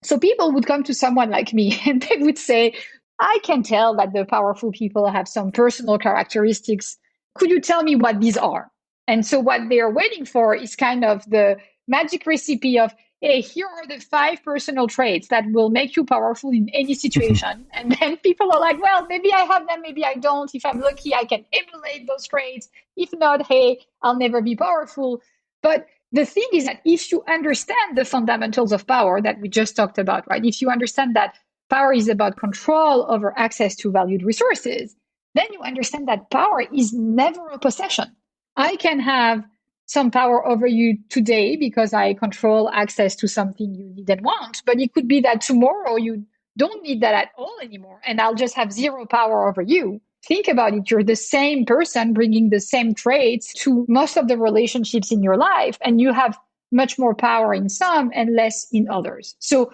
So people would come to someone like me and they would say, I can tell that the powerful people have some personal characteristics. Could you tell me what these are? And so what they are waiting for is kind of the magic recipe of, hey, here are the 5 personal traits that will make you powerful in any situation. And then people are like, well, maybe I have them, maybe I don't. If I'm lucky, I can emulate those traits. If not, hey, I'll never be powerful. But the thing is that if you understand the fundamentals of power that we just talked about, right? If you understand that power is about control over access to valued resources, then you understand that power is never a possession. I can have some power over you today because I control access to something you need and want, but it could be that tomorrow you don't need that at all anymore, and I'll just have zero power over you. Think about it. You're the same person bringing the same traits to most of the relationships in your life, and you have much more power in some and less in others. So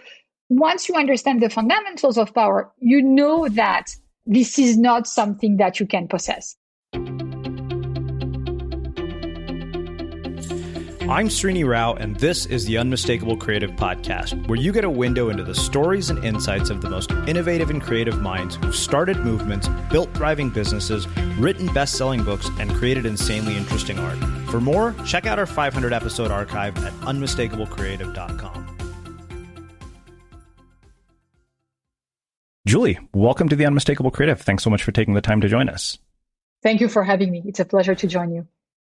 once you understand the fundamentals of power, you know that this is not something that you can possess. I'm Srini Rao, and this is the Unmistakable Creative Podcast, where you get a window into the stories and insights of the most innovative and creative minds who've started movements, built thriving businesses, written best-selling books, and created insanely interesting art. For more, check out our 500-episode archive at unmistakablecreative.com. Julie, welcome to the Unmistakable Creative. Thanks so much for taking the time to join us. Thank you for having me. It's a pleasure to join you.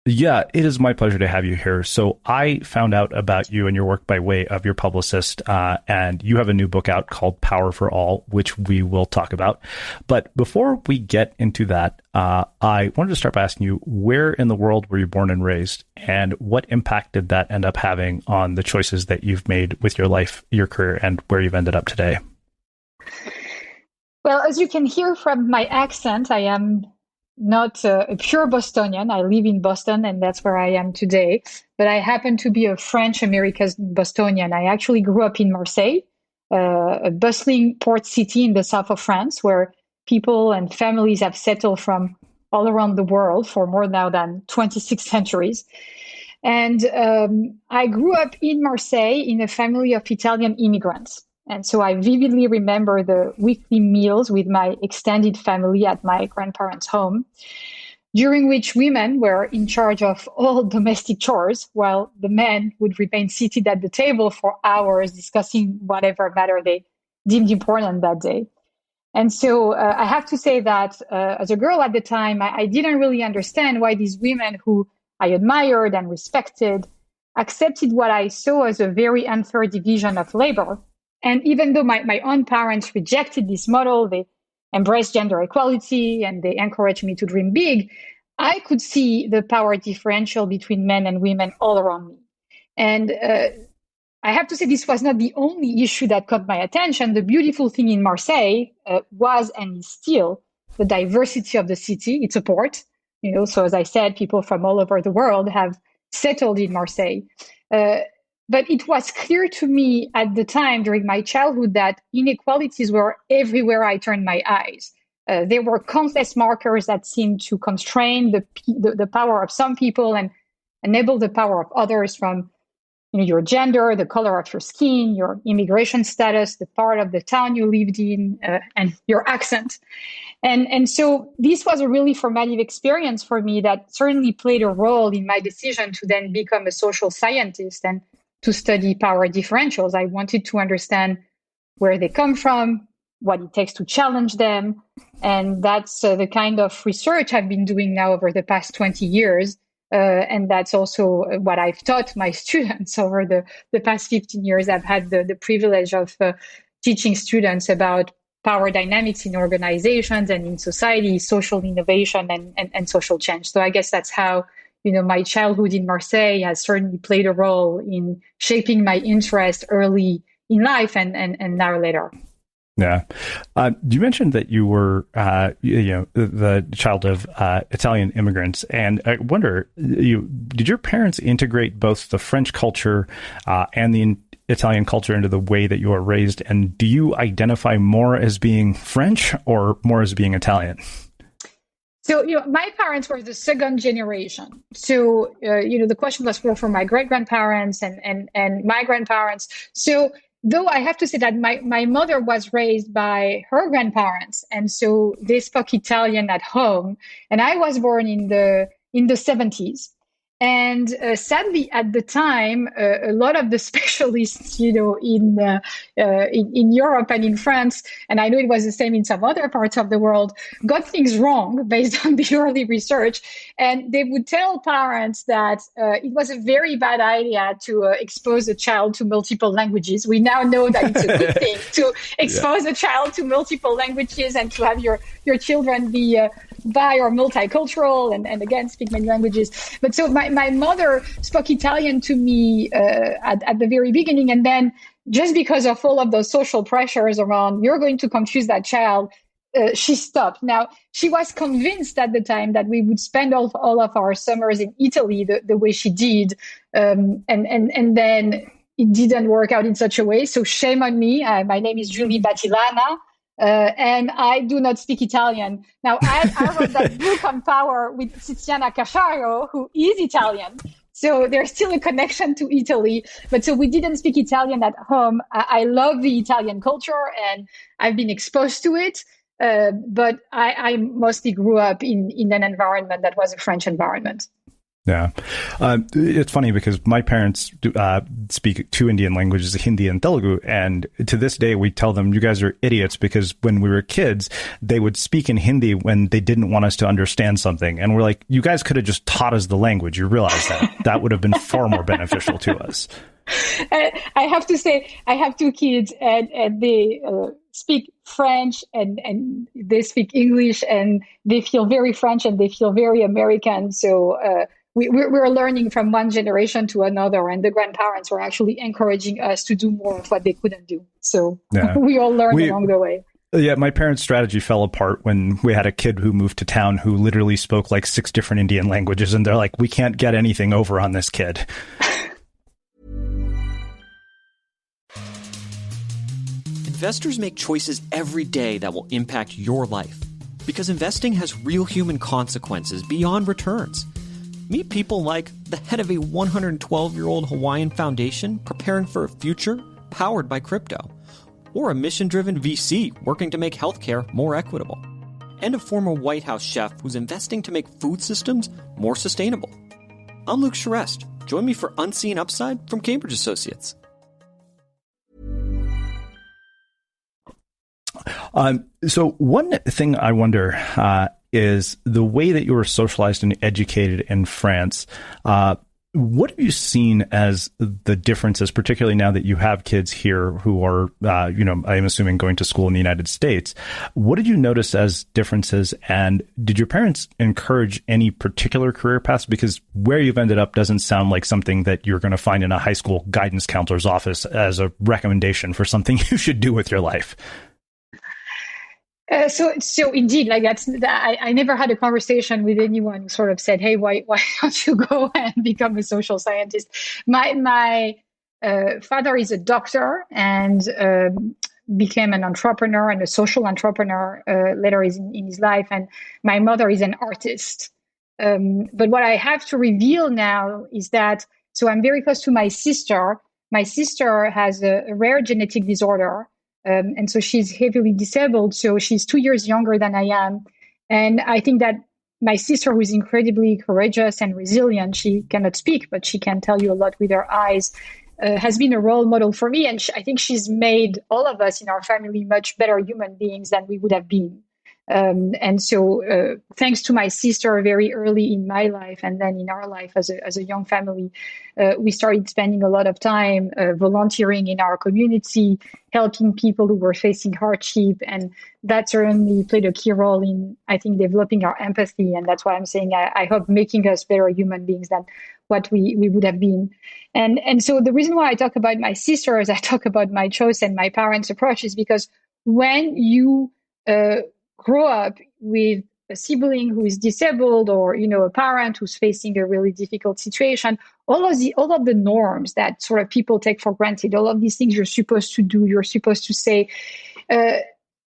Yeah, it is my pleasure to have you here. So I found out about you and your work by way of your publicist, and you have a new book out called Power for All, which we will talk about. But before we get into that, I wanted to start by asking you, where in the world were you born and raised, and what impact did that end up having on the choices that you've made with your life, your career, and where you've ended up today? Well, as you can hear from my accent, I am not a pure Bostonian. I live in Boston, and that's where I am today. But I happen to be a French-American Bostonian. I actually grew up in Marseille, a bustling port city in the south of France, where people and families have settled from all around the world for more now than 26 centuries. And I grew up in Marseille in a family of Italian immigrants. And so I vividly remember the weekly meals with my extended family at my grandparents' home, during which women were in charge of all domestic chores, while the men would remain seated at the table for hours discussing whatever matter they deemed important that day. And so I have to say that as a girl at the time, I didn't really understand why these women who I admired and respected accepted what I saw as a very unfair division of labor. And even though my own parents rejected this model, they embraced gender equality and they encouraged me to dream big, I could see the power differential between men and women all around me. And I have to say this was not the only issue that caught my attention. The beautiful thing in Marseille was and is still the diversity of the city. It's a port, so as I said, people from all over the world have settled in Marseille. But it was clear to me at the time during my childhood that inequalities were everywhere I turned my eyes. There were countless markers that seemed to constrain the power of some people and enable the power of others, from your gender, the color of your skin, your immigration status, the part of the town you lived in, and your accent. And so this was a really formative experience for me that certainly played a role in my decision to then become a social scientist and to study power differentials. I wanted to understand where they come from, what it takes to challenge them. And that's the kind of research I've been doing now over the past 20 years. And that's also what I've taught my students over the past 15 years. I've had the privilege of teaching students about power dynamics in organizations and in society, social innovation and social change. So I guess that's how my childhood in Marseille has certainly played a role in shaping my interest early in life and now later. Yeah. You mentioned that you were, the child of Italian immigrants. And I wonder, did your parents integrate both the French culture and the Italian culture into the way that you were raised? And do you identify more as being French or more as being Italian? So, my parents were the second generation. So, the question was more for my great-grandparents and my grandparents. So though I have to say that my mother was raised by her grandparents, and so they spoke Italian at home, and I was born in the 70s. And sadly, at the time, a lot of the specialists, in Europe and in France, and I know it was the same in some other parts of the world, got things wrong based on the early research. And they would tell parents that it was a very bad idea to expose a child to multiple languages. We now know that it's a good thing to expose a child to multiple languages and to have your children be bi or multicultural and again speak many languages. But so my mother spoke Italian to me at the very beginning, and then just because of all of those social pressures around you're going to confuse that child, she stopped. Now, she was convinced at the time that we would spend all of our summers in Italy the way she did, and then it didn't work out in such a way. So shame on me. My name is Julie Battilana. And I do not speak Italian. Now, I wrote that book on power with Tiziana Casciaro, who is Italian. So there's still a connection to Italy. But so we didn't speak Italian at home. I love the Italian culture and I've been exposed to it. But I mostly grew up in an environment that was a French environment. Yeah. It's funny because my parents speak two Indian languages, Hindi and Telugu. And to this day, we tell them, you guys are idiots, because when we were kids, they would speak in Hindi when they didn't want us to understand something. And we're like, you guys could have just taught us the language. You realize that would have been far more beneficial to us. I have to say, I have two kids and they speak French and they speak English, and they feel very French and they feel very American. So, we're learning from one generation to another, and the grandparents were actually encouraging us to do more of what they couldn't do. So we all learned along the way. Yeah, my parents' strategy fell apart when we had a kid who moved to town who literally spoke like 6 different Indian languages, and they're like, we can't get anything over on this kid. Investors make choices every day that will impact your life, because investing has real human consequences beyond returns. Meet people like the head of a 112-year-old Hawaiian foundation preparing for a future powered by crypto, or a mission-driven VC working to make healthcare more equitable, and a former White House chef who's investing to make food systems more sustainable. I'm Luke Charest. Join me for Unseen Upside from Cambridge Associates. So one thing I wonder is the way that you were socialized and educated in France. What have you seen as the differences, particularly now that you have kids here who are, I'm assuming going to school in the United States? What did you notice as differences? And did your parents encourage any particular career paths? Because where you've ended up doesn't sound like something that you're going to find in a high school guidance counselor's office as a recommendation for something you should do with your life. So indeed, like I never had a conversation with anyone who sort of said, "Hey, why don't you go and become a social scientist?" My father is a doctor and became an entrepreneur and a social entrepreneur later in his life, and my mother is an artist. But what I have to reveal now is that I'm very close to my sister. My sister has a rare genetic disorder. And so she's heavily disabled. So she's 2 years younger than I am. And I think that my sister, who is incredibly courageous and resilient, she cannot speak, but she can tell you a lot with her eyes, has been a role model for me. And I think she's made all of us in our family much better human beings than we would have been. And so thanks to my sister very early in my life and then in our life as a young family, we started spending a lot of time volunteering in our community, helping people who were facing hardship. And that certainly played a key role in, I think, developing our empathy. And that's why I'm saying I hope making us better human beings than what we would have been. And so the reason why I talk about my sister as I talk about my choice and my parents' approach is because when you grow up with a sibling who is disabled or, a parent who's facing a really difficult situation, all of the norms that sort of people take for granted, all of these things you're supposed to do, you're supposed to say,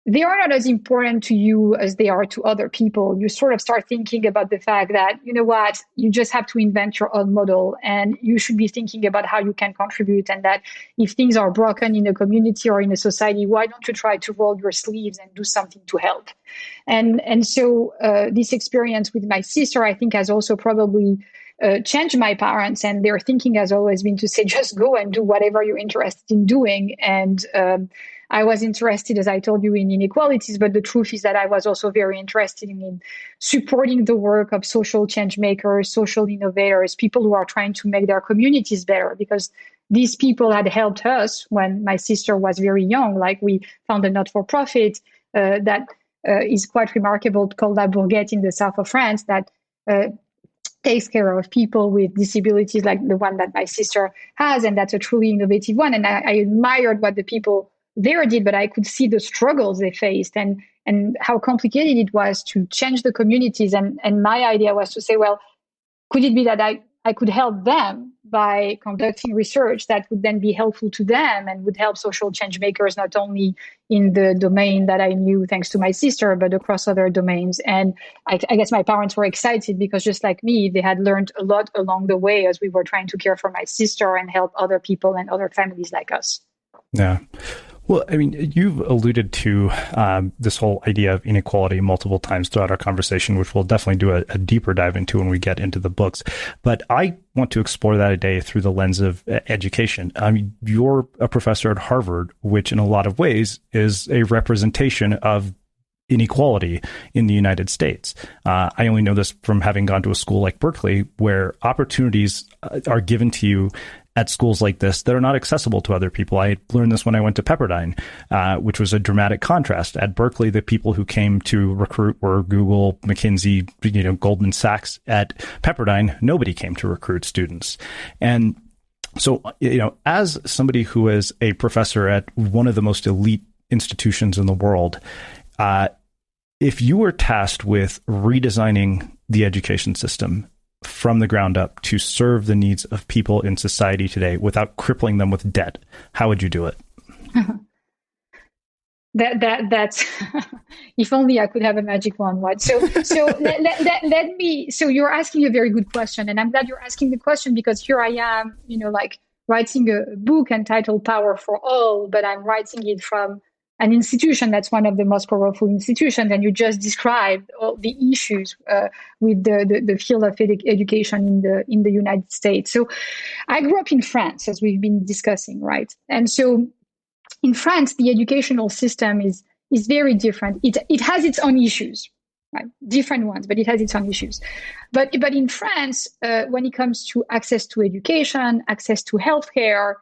they are not as important to you as they are to other people. You sort of start thinking about the fact that, you know what, you just have to invent your own model, and you should be thinking about how you can contribute, and that if things are broken in a community or in a society, why don't you try to roll your sleeves and do something to help? And so this experience with my sister, I think, has also probably changed my parents, and their thinking has always been to say, just go and do whatever you're interested in doing. And I was interested, as I told you, in inequalities, but the truth is that I was also very interested in supporting the work of social change makers, social innovators, people who are trying to make their communities better, because these people had helped us when my sister was very young. Like, we found a not-for-profit that is quite remarkable, called La Bourgette in the south of France, that takes care of people with disabilities like the one that my sister has, and that's a truly innovative one. And I admired what the people there did, but I could see the struggles they faced and how complicated it was to change the communities. And my idea was to say, well, could it be that I could help them by conducting research that would then be helpful to them and would help social change makers, not only in the domain that I knew thanks to my sister, but across other domains. And I guess my parents were excited because, just like me, they had learned a lot along the way as we were trying to care for my sister and help other people and other families like us. Yeah. Well, I mean, you've alluded to this whole idea of inequality multiple times throughout our conversation, which we'll definitely do a deeper dive into when we get into the books. But I want to explore that today through the lens of education. I mean, you're a professor at Harvard, which in a lot of ways is a representation of inequality in the United States. I only know this from having gone to a school like Berkeley, where opportunities are given to you at schools like this that are not accessible to other people. I learned this when I went to Pepperdine, which was a dramatic contrast. At Berkeley, the people who came to recruit were Google, McKinsey, Goldman Sachs. At Pepperdine, nobody came to recruit students. And so, as somebody who is a professor at one of the most elite institutions in the world, if you were tasked with redesigning the education system from the ground up to serve the needs of people in society today without crippling them with debt, how would you do it? That's if only I could have a magic wand, right? So let me. So you're asking a very good question, and I'm glad you're asking the question, because here I am, writing a book entitled Power for All, but I'm writing it from an institution that's one of the most powerful institutions, and you just described all the issues with the field of education in the United States. So I grew up in France, as we've been discussing, right? And so in France, the educational system is very different. It has its own issues, right? Different ones, but it has its own issues. But in France, when it comes to access to education, access to healthcare,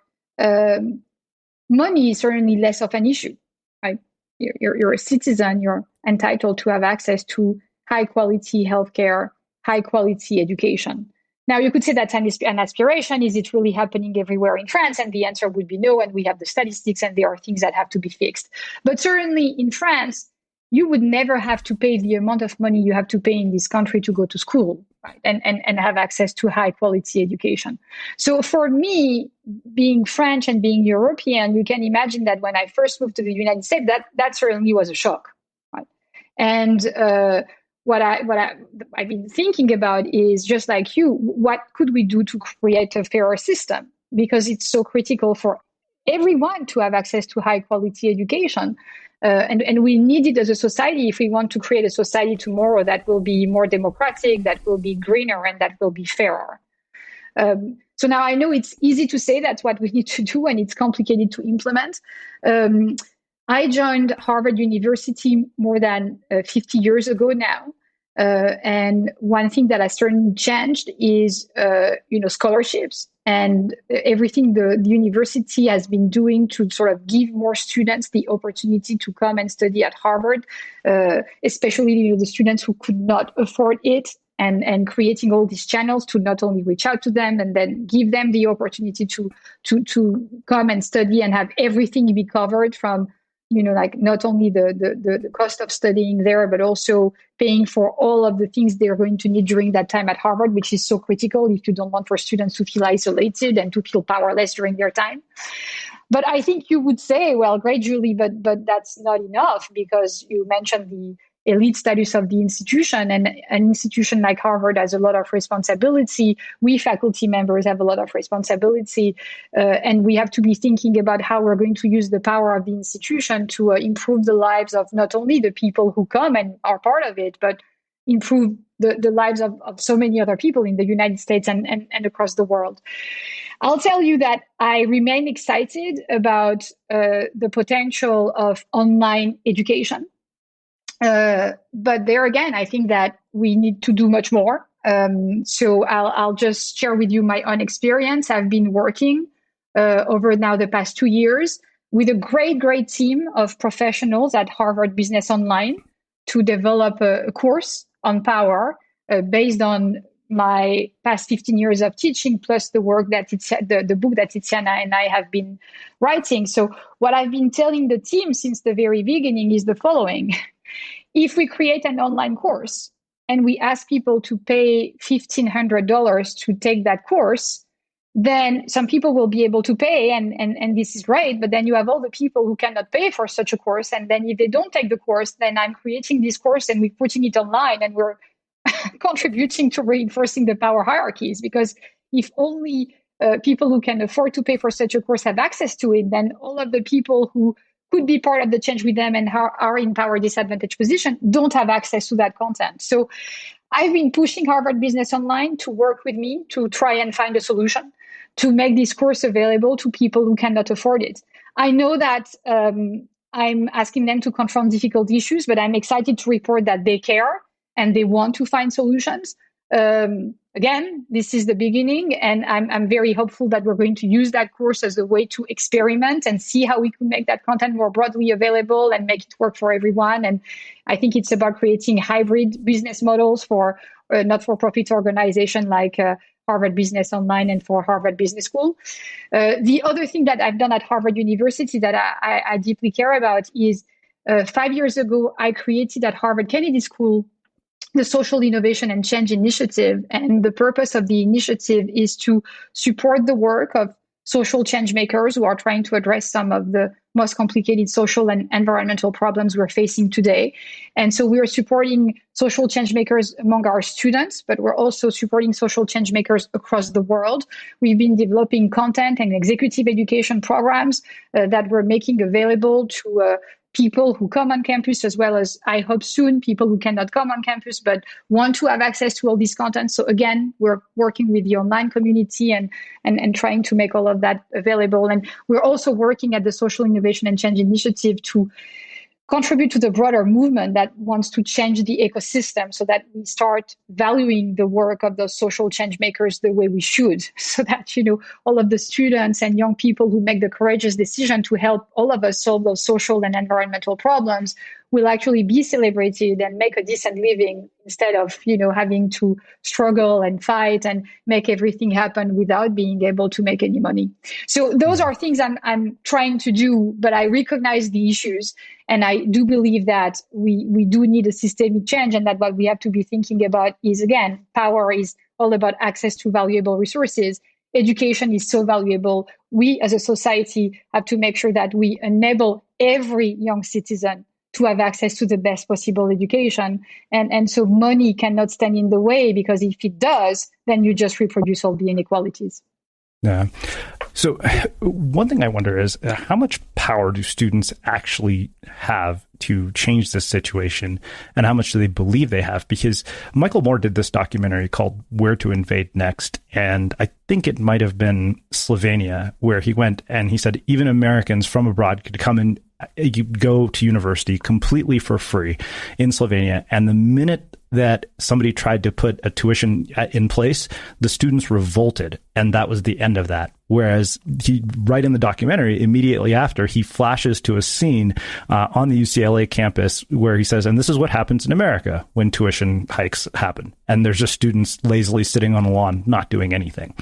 money is certainly less of an issue. Right? You're a citizen, you're entitled to have access to high quality healthcare, high quality education. Now, you could say that's an aspiration. Is it really happening everywhere in France? And the answer would be no. And we have the statistics, and there are things that have to be fixed. But certainly in France, you would never have to pay the amount of money you have to pay in this country to go to school, right? And have access to high quality education. So for me, being French and being European, you can imagine that when I first moved to the United States, that certainly was a shock, right? And what I've been thinking about is, just like you, what could we do to create a fairer system? Because it's so critical for everyone to have access to high quality education. And we need it as a society if we want to create a society tomorrow that will be more democratic, that will be greener, and that will be fairer. So now I know it's easy to say that's what we need to do, and it's complicated to implement. I joined Harvard University more than 50 years ago now. And one thing that has certainly changed is, scholarships and everything the university has been doing to sort of give more students the opportunity to come and study at Harvard, especially the students who could not afford it, and creating all these channels to not only reach out to them and then give them the opportunity to come and study and have everything be covered, from not only the cost of studying there, but also paying for all of the things they're going to need during that time at Harvard, which is so critical if you don't want for students to feel isolated and to feel powerless during their time. But I think you would say, well, great, Julie, but that's not enough, because you mentioned the elite status of the institution, and an institution like Harvard has a lot of responsibility. We faculty members have a lot of responsibility, and we have to be thinking about how we're going to use the power of the institution to improve the lives of not only the people who come and are part of it, but improve the lives of so many other people in the United States and across the world. I'll tell you that I remain excited about the potential of online education. But there again, I think that we need to do much more. So I'll just share with you my own experience. I've been working over now the past 2 years with a great team of professionals at Harvard Business Online to develop a course on power based on my past 15 years of teaching, plus the work that the book that Tiziana and I have been writing. So what I've been telling the team since the very beginning is the following. If we create an online course and we ask people to pay $1,500 to take that course, then some people will be able to pay, and this is great. But then you have all the people who cannot pay for such a course. And then if they don't take the course, then I'm creating this course and we're putting it online, and we're contributing to reinforcing the power hierarchies. Because if only people who can afford to pay for such a course have access to it, then all of the people who could be part of the change with them and are in power disadvantaged position don't have access to that content. So I've been pushing Harvard Business Online to work with me to try and find a solution to make this course available to people who cannot afford it. I know that I'm asking them to confront difficult issues, but I'm excited to report that they care and they want to find solutions. Again, this is the beginning, and I'm very hopeful that we're going to use that course as a way to experiment and see how we can make that content more broadly available and make it work for everyone. And I think it's about creating hybrid business models for not-for-profit organizations like Harvard Business Online and for Harvard Business School. The other thing that I've done at Harvard University that I deeply care about is 5 years ago, I created at Harvard Kennedy School the Social Innovation and Change Initiative. And the purpose of the initiative is to support the work of social change makers who are trying to address some of the most complicated social and environmental problems we're facing today. And so we are supporting social change makers among our students, but we're also supporting social change makers across the world. We've been developing content and executive education programs that we're making available to people who come on campus, as well as, I hope soon, people who cannot come on campus but want to have access to all this content. So again, we're working with the online community and trying to make all of that available. And we're also working at the Social Innovation and Change Initiative to contribute to the broader movement that wants to change the ecosystem so that we start valuing the work of those social change makers the way we should, so that, all of the students and young people who make the courageous decision to help all of us solve those social and environmental problems will actually be celebrated and make a decent living instead of, having to struggle and fight and make everything happen without being able to make any money. So those are things I'm trying to do, but I recognize the issues. And I do believe that we do need a systemic change, and that what we have to be thinking about is, again, power is all about access to valuable resources. Education is so valuable. We as a society have to make sure that we enable every young citizen to have access to the best possible education. And so money cannot stand in the way, because if it does, then you just reproduce all the inequalities. Yeah. So one thing I wonder is how much power do students actually have to change this situation, and how much do they believe they have? Because Michael Moore did this documentary called Where to Invade Next, and I think it might have been Slovenia, where he went and he said even Americans from abroad could come and go to university completely for free in Slovenia. And the minute that somebody tried to put a tuition in place, the students revolted, and that was the end of that. Whereas he, right in the documentary, immediately after, he flashes to a scene on the UCLA campus where he says, and this is what happens in America when tuition hikes happen. And there's just students lazily sitting on the lawn, not doing anything.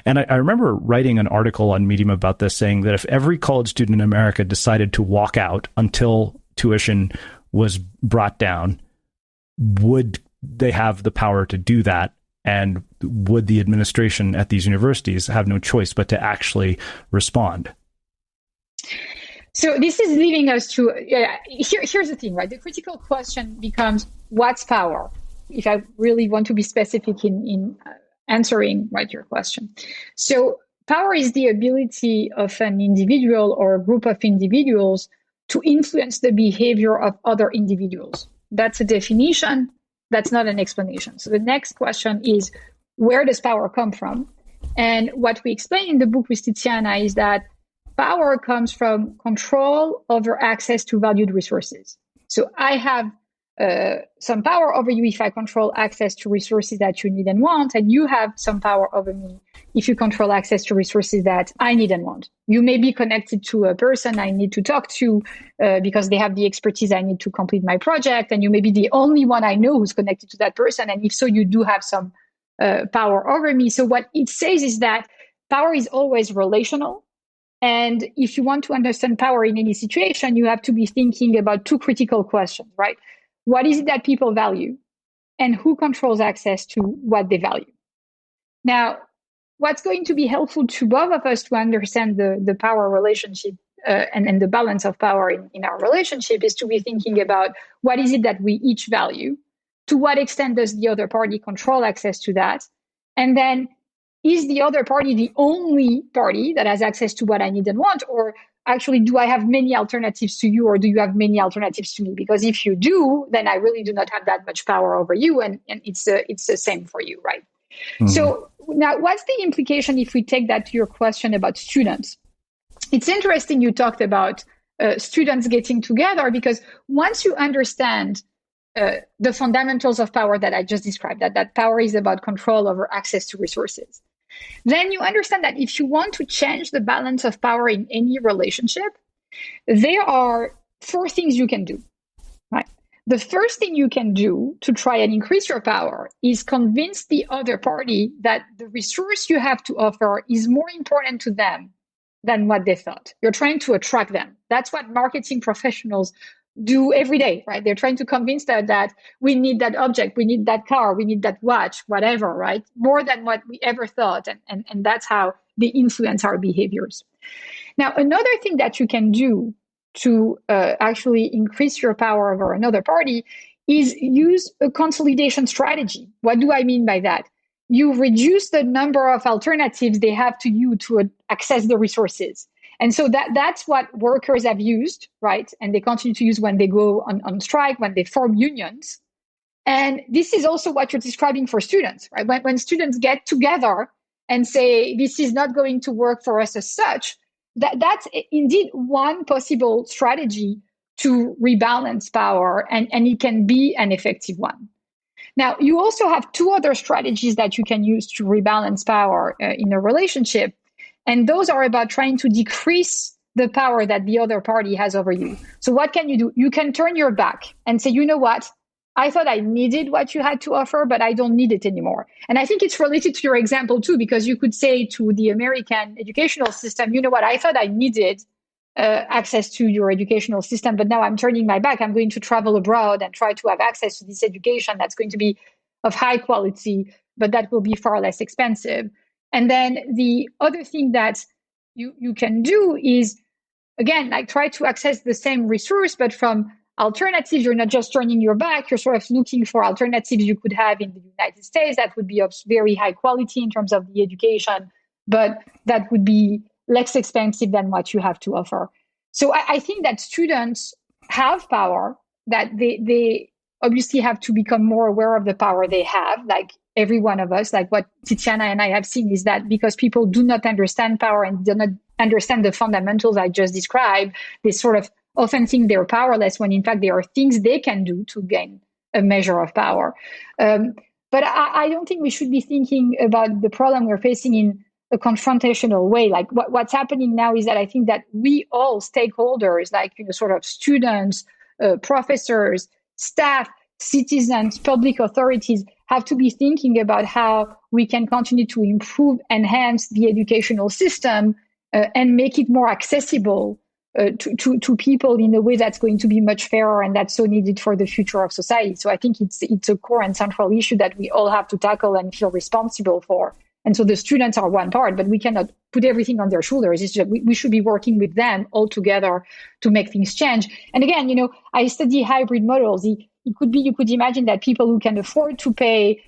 And I remember writing an article on Medium about this, saying that if every college student in America decided to walk out until tuition was brought down, would they have the power to do that? And would the administration at these universities have no choice but to actually respond? So this is leading us to, here's the thing, right? The critical question becomes, what's power? If I really want to be specific in answering, right, your question. So power is the ability of an individual or a group of individuals to influence the behavior of other individuals. That's a definition. That's not an explanation. So the next question is, where does power come from? And what we explain in the book with Tiziana is that power comes from control over access to valued resources. So I have some power over you if I control access to resources that you need and want, and you have some power over me if you control access to resources that I need and want. You may be connected to a person I need to talk to because they have the expertise I need to complete my project, and you may be the only one I know who's connected to that person, and if so, you do have some power over me. So what it says is that power is always relational. And if you want to understand power in any situation, you have to be thinking about two critical questions, right? What is it that people value? And who controls access to what they value? Now, what's going to be helpful to both of us to understand the power relationship and the balance of power in our relationship is to be thinking about what is it that we each value? To what extent does the other party control access to that? And then, is the other party the only party that has access to what I need and want? Or actually, do I have many alternatives to you, or do you have many alternatives to me? Because if you do, then I really do not have that much power over you, and it's the same for you, right? Mm-hmm. So now, what's the implication if we take that to your question about students? It's interesting you talked about students getting together, because once you understand the fundamentals of power that I just described, that power is about control over access to resources, then you understand that if you want to change the balance of power in any relationship, there are 4 things you can do. Right? The first thing you can do to try and increase your power is convince the other party that the resource you have to offer is more important to them than what they thought. You're trying to attract them. That's what marketing professionals do every day, right? They're trying to convince them that we need that object, we need that car, we need that watch, whatever, right? More than what we ever thought. And that's how they influence our behaviors. Now, another thing that you can do to actually increase your power over another party is use a consolidation strategy. What do I mean by that? You reduce the number of alternatives they have to you to access the resources. And so that's what workers have used, right? And they continue to use when they go on strike, when they form unions. And this is also what you're describing for students, right? When students get together and say, this is not going to work for us as such, that's indeed one possible strategy to rebalance power, and it can be an effective one. Now, you also have 2 other strategies that you can use to rebalance power in a relationship. And those are about trying to decrease the power that the other party has over you. So what can you do? You can turn your back and say, you know what? I thought I needed what you had to offer, but I don't need it anymore. And I think it's related to your example too, because you could say to the American educational system, you know what? I thought I needed access to your educational system, but now I'm turning my back. I'm going to travel abroad and try to have access to this education that's going to be of high quality, but that will be far less expensive. And then the other thing that you can do is, again, like try to access the same resource, but from alternatives. You're not just turning your back, you're sort of looking for alternatives you could have in the United States that would be of very high quality in terms of the education, but that would be less expensive than what you have to offer. So I think that students have power, that they obviously have to become more aware of the power they have, like every one of us. Like what Tiziana and I have seen is that because people do not understand power and do not understand the fundamentals I just described, they sort of often think they're powerless when in fact there are things they can do to gain a measure of power. But I don't think we should be thinking about the problem we're facing in a confrontational way. Like what's happening now is that I think that we all stakeholders, like sort of students, professors, staff, citizens, public authorities, have to be thinking about how we can continue to improve, enhance the educational system, and make it more accessible to people in a way that's going to be much fairer and that's so needed for the future of society. So I think it's a core and central issue that we all have to tackle and feel responsible for And so the students are one part, but we cannot put everything on their shoulders. It's just, we should be working with them all together to make things change. And again, I study hybrid models. It could be, you could imagine that people who can afford to pay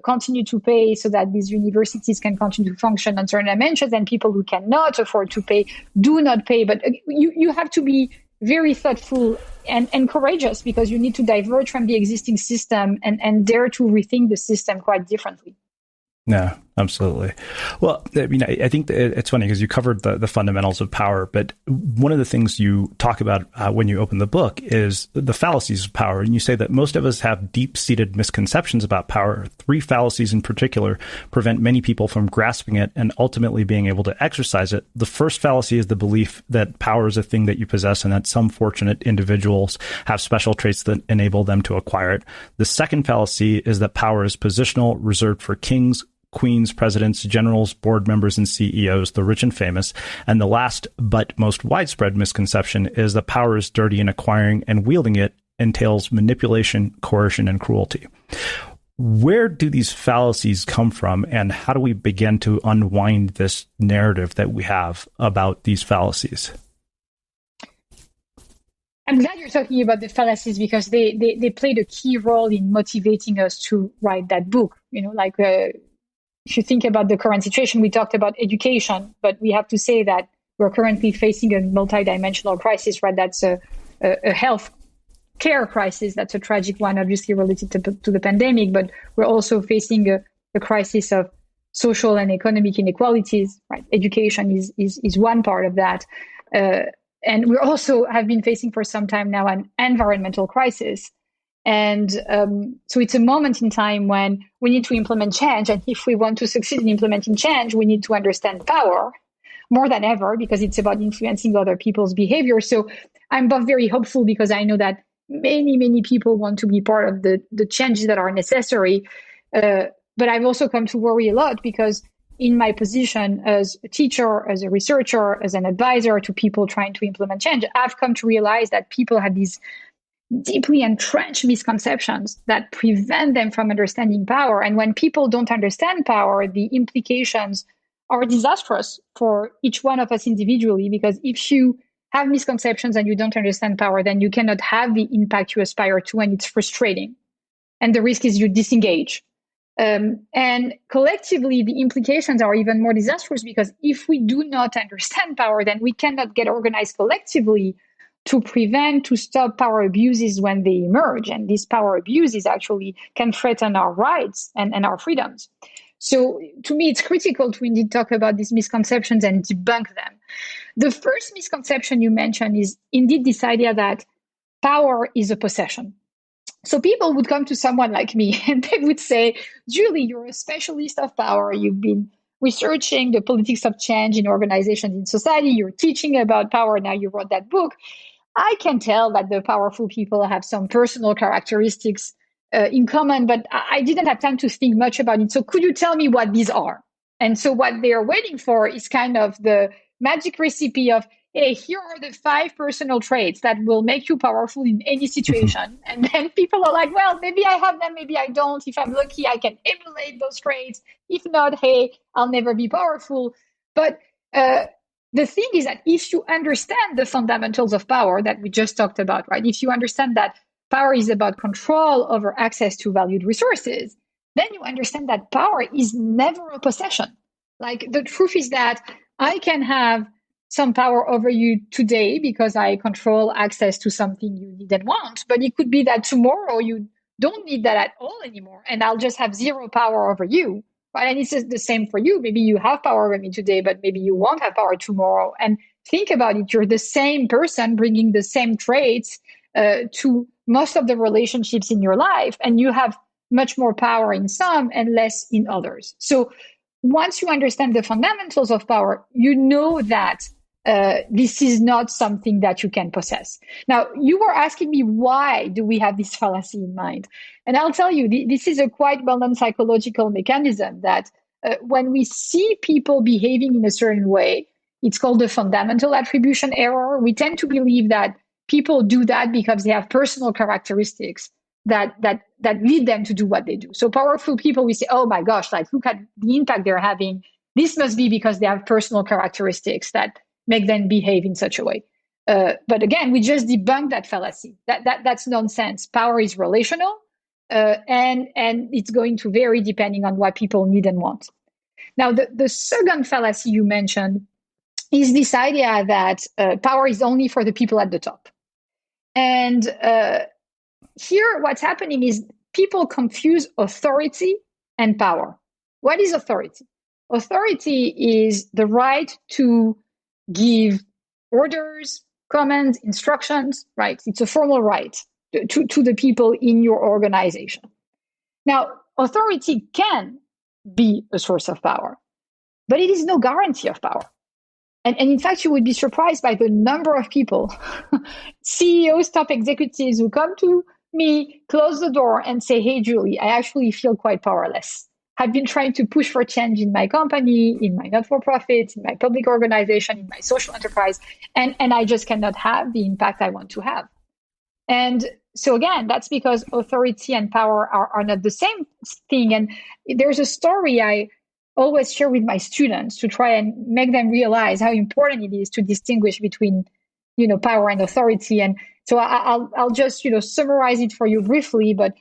continue to pay so that these universities can continue to function on certain dimensions, and people who cannot afford to pay do not pay. But you have to be very thoughtful and courageous, because you need to diverge from the existing system and dare to rethink the system quite differently. No, absolutely. Well, I mean, I think it's funny because you covered the fundamentals of power, but one of the things you talk about when you open the book is the fallacies of power. And you say that most of us have deep-seated misconceptions about power. 3 fallacies in particular prevent many people from grasping it and ultimately being able to exercise it. The first fallacy is the belief that power is a thing that you possess and that some fortunate individuals have special traits that enable them to acquire it. The second fallacy is that power is positional, reserved for kings, queens, presidents, generals, board members, and CEOs, the rich and famous. And the last but most widespread misconception is that power is dirty, and acquiring and wielding it entails manipulation, coercion, and cruelty. Where do these fallacies come from, and how do we begin to unwind this narrative that we have about these fallacies? I'm glad you're talking about the fallacies, because they played a key role in motivating us to write that book. If you think about the current situation, we talked about education, but we have to say that we're currently facing a multidimensional crisis, right? That's a health care crisis. That's a tragic one, obviously related to the pandemic, but we're also facing a crisis of social and economic inequalities, right? Education is one part of that. And we also have been facing for some time now an environmental crisis. And so it's a moment in time when we need to implement change. And if we want to succeed in implementing change, we need to understand power more than ever, because it's about influencing other people's behavior. So I'm both very hopeful, because I know that many, many people want to be part of the changes that are necessary. But I've also come to worry a lot, because in my position as a teacher, as a researcher, as an advisor to people trying to implement change, I've come to realize that people have these deeply entrenched misconceptions that prevent them from understanding power. And when people don't understand power, the implications are disastrous for each one of us individually, because if you have misconceptions and you don't understand power, then you cannot have the impact you aspire to, and it's frustrating. And the risk is you disengage. And collectively, the implications are even more disastrous, because if we do not understand power, then we cannot get organized collectively to stop power abuses when they emerge. And these power abuses actually can threaten our rights and our freedoms. So to me, it's critical to indeed talk about these misconceptions and debunk them. The first misconception you mentioned is indeed this idea that power is a possession. So people would come to someone like me and they would say, Julie, you're a specialist of power. You've been researching the politics of change in organizations in society. You're teaching about power. Now you wrote that book. I can tell that the powerful people have some personal characteristics in common, but I didn't have time to think much about it. So could you tell me what these are? And so what they are waiting for is kind of the magic recipe of, hey, here are the 5 personal traits that will make you powerful in any situation. And then people are like, well, maybe I have them, maybe I don't. If I'm lucky, I can emulate those traits. If not, hey, I'll never be powerful. But the thing is that if you understand the fundamentals of power that we just talked about, right? If you understand that power is about control over access to valued resources, then you understand that power is never a possession. Like, the truth is that I can have some power over you today because I control access to something you need and want, but it could be that tomorrow you don't need that at all anymore, and I'll just have zero power over you. Right? And it's just the same for you. Maybe you have power over me today, but maybe you won't have power tomorrow. And think about it. You're the same person bringing the same traits to most of the relationships in your life, and you have much more power in some and less in others. So once you understand the fundamentals of power, you know that this is not something that you can possess. Now, you were asking me, why do we have this fallacy in mind? And I'll tell you, this is a quite well-known psychological mechanism that when we see people behaving in a certain way, it's called the fundamental attribution error. We tend to believe that people do that because they have personal characteristics that lead them to do what they do. So powerful people, we say, oh my gosh, like look at the impact they're having. This must be because they have personal characteristics that make them behave in such a way. But again, we just debunked that fallacy. That's nonsense. Power is relational, and it's going to vary depending on what people need and want. Now, the second fallacy you mentioned is this idea that power is only for the people at the top. And here, what's happening is people confuse authority and power. What is authority? Authority is the right to give orders, commands, instructions, right? It's a formal right to the people in your organization. Now, authority can be a source of power, but it is no guarantee of power. And in fact, you would be surprised by the number of people, CEOs, top executives who come to me, close the door and say, hey, Julie, I actually feel quite powerless. I've been trying to push for change in my company, in my not-for-profit, in my public organization, in my social enterprise, and I just cannot have the impact I want to have. And so again, that's because authority and power are not the same thing. And there's a story I always share with my students to try and make them realize how important it is to distinguish between, power and authority. And so I'll just, summarize it for you briefly, but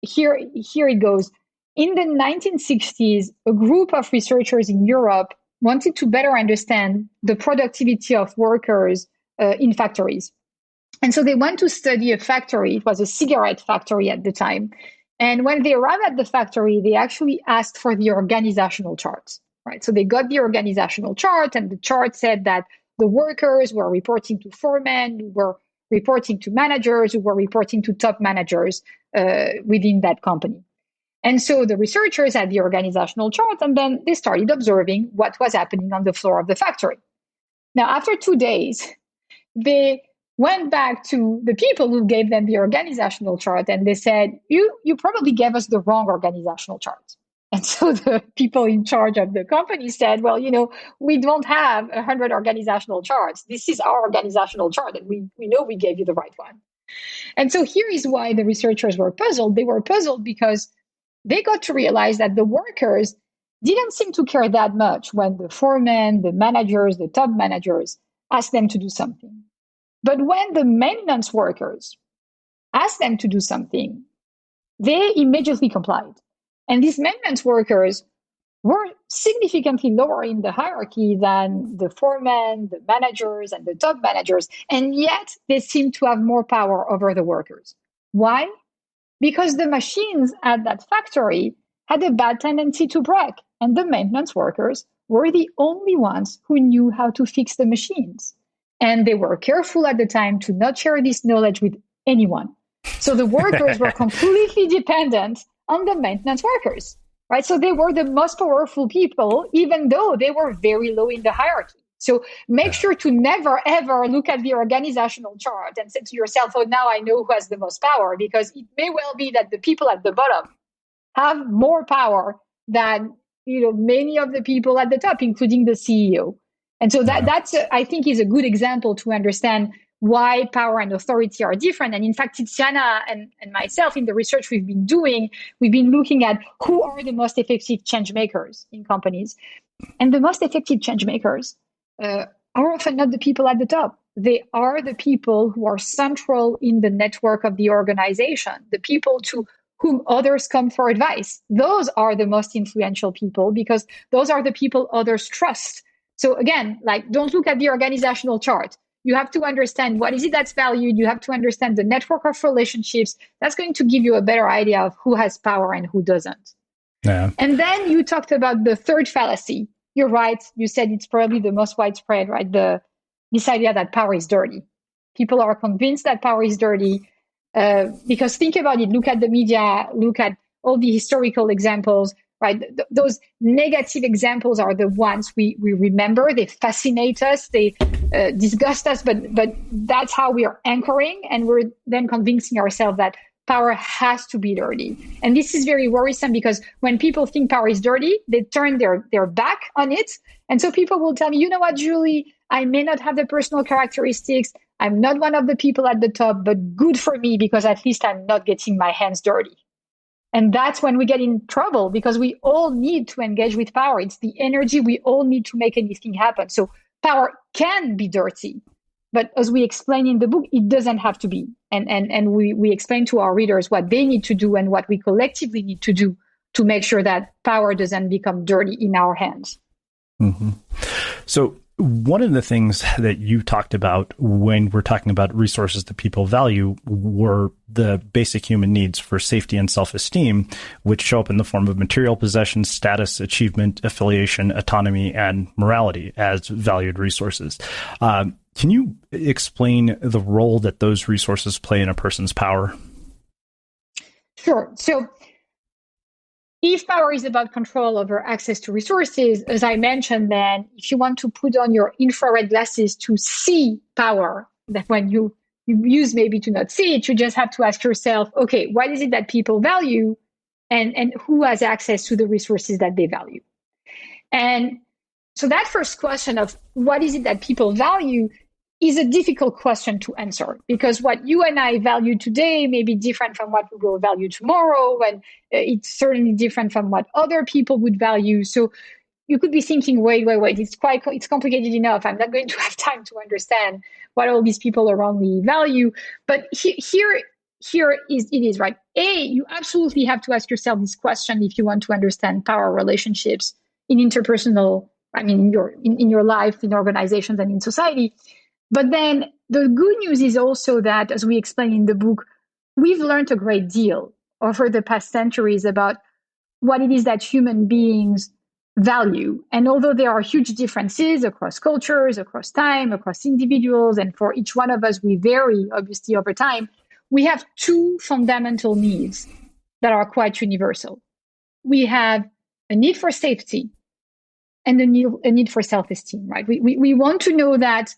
here it goes. In the 1960s, a group of researchers in Europe wanted to better understand the productivity of workers in factories. And so they went to study a factory. It was a cigarette factory at the time. And when they arrived at the factory, they actually asked for the organizational chart, right? So they got the organizational chart, and the chart said that the workers were reporting to foremen, who were reporting to managers, who were reporting to top managers within that company. And so the researchers had the organizational chart, and then they started observing what was happening on the floor of the factory. Now, after 2 days, they went back to the people who gave them the organizational chart, and they said, you probably gave us the wrong organizational chart. And so the people in charge of the company said, well, we don't have 100 organizational charts. This is our organizational chart, and we know we gave you the right one. And so here is why the researchers were puzzled. They were puzzled because they got to realize that the workers didn't seem to care that much when the foremen, the managers, the top managers asked them to do something. But when the maintenance workers asked them to do something, they immediately complied. And these maintenance workers were significantly lower in the hierarchy than the foremen, the managers, and the top managers. And yet they seemed to have more power over the workers. Why? Because the machines at that factory had a bad tendency to break, and the maintenance workers were the only ones who knew how to fix the machines. And they were careful at the time to not share this knowledge with anyone. So the workers were completely dependent on the maintenance workers, right? So they were the most powerful people, even though they were very low in the hierarchy. So make sure to never, ever look at the organizational chart and say to yourself, oh, now I know who has the most power, because it may well be that the people at the bottom have more power than, many of the people at the top, including the CEO. And so that's, I think, is a good example to understand why power and authority are different. And in fact, Tiziana and myself, in the research we've been doing, we've been looking at who are the most effective change makers in companies. And the most effective change makers are often not the people at the top. They are the people who are central in the network of the organization, the people to whom others come for advice. Those are the most influential people because those are the people others trust. So again, don't look at the organizational chart. You have to understand what is it that's valued. You have to understand the network of relationships. That's going to give you a better idea of who has power and who doesn't. Yeah. And then you talked about the third fallacy. You're right. You said it's probably the most widespread, right? This idea that power is dirty. People are convinced that power is dirty because think about it. Look at the media. Look at all the historical examples. Right, those negative examples are the ones we remember. They fascinate us. They disgust us. But that's how we are anchoring, and we're then convincing ourselves that power has to be dirty. And this is very worrisome because when people think power is dirty, they turn their back on it. And so people will tell me, you know what, Julie, I may not have the personal characteristics. I'm not one of the people at the top, but good for me because at least I'm not getting my hands dirty. And that's when we get in trouble because we all need to engage with power. It's the energy we all need to make anything happen. So power can be dirty, but as we explain in the book, it doesn't have to be. And we explain to our readers what they need to do and what we collectively need to do to make sure that power doesn't become dirty in our hands. Mm-hmm. So one of the things that you talked about when we're talking about resources that people value were the basic human needs for safety and self-esteem, which show up in the form of material possessions, status, achievement, affiliation, autonomy, and morality as valued resources. Can you explain the role that those resources play in a person's power? Sure. So if power is about control over access to resources, as I mentioned, then if you want to put on your infrared glasses to see power, that when you use maybe to not see it, you just have to ask yourself, okay, what is it that people value and who has access to the resources that they value? And so that first question of what is it that people value is a difficult question to answer because what you and I value today may be different from what we will value tomorrow, and it's certainly different from what other people would value. So you could be thinking, wait, it's complicated enough. I'm not going to have time to understand what all these people around me value. But here it is, right? You absolutely have to ask yourself this question if you want to understand power relationships in interpersonal, in your life, in organizations and in society. But then the good news is also that, as we explain in the book, we've learned a great deal over the past centuries about what it is that human beings value. And although there are huge differences across cultures, across time, across individuals, and for each one of us, we vary, obviously, over time, we have two fundamental needs that are quite universal. We have a need for safety and a need for self-esteem, right? We want to know that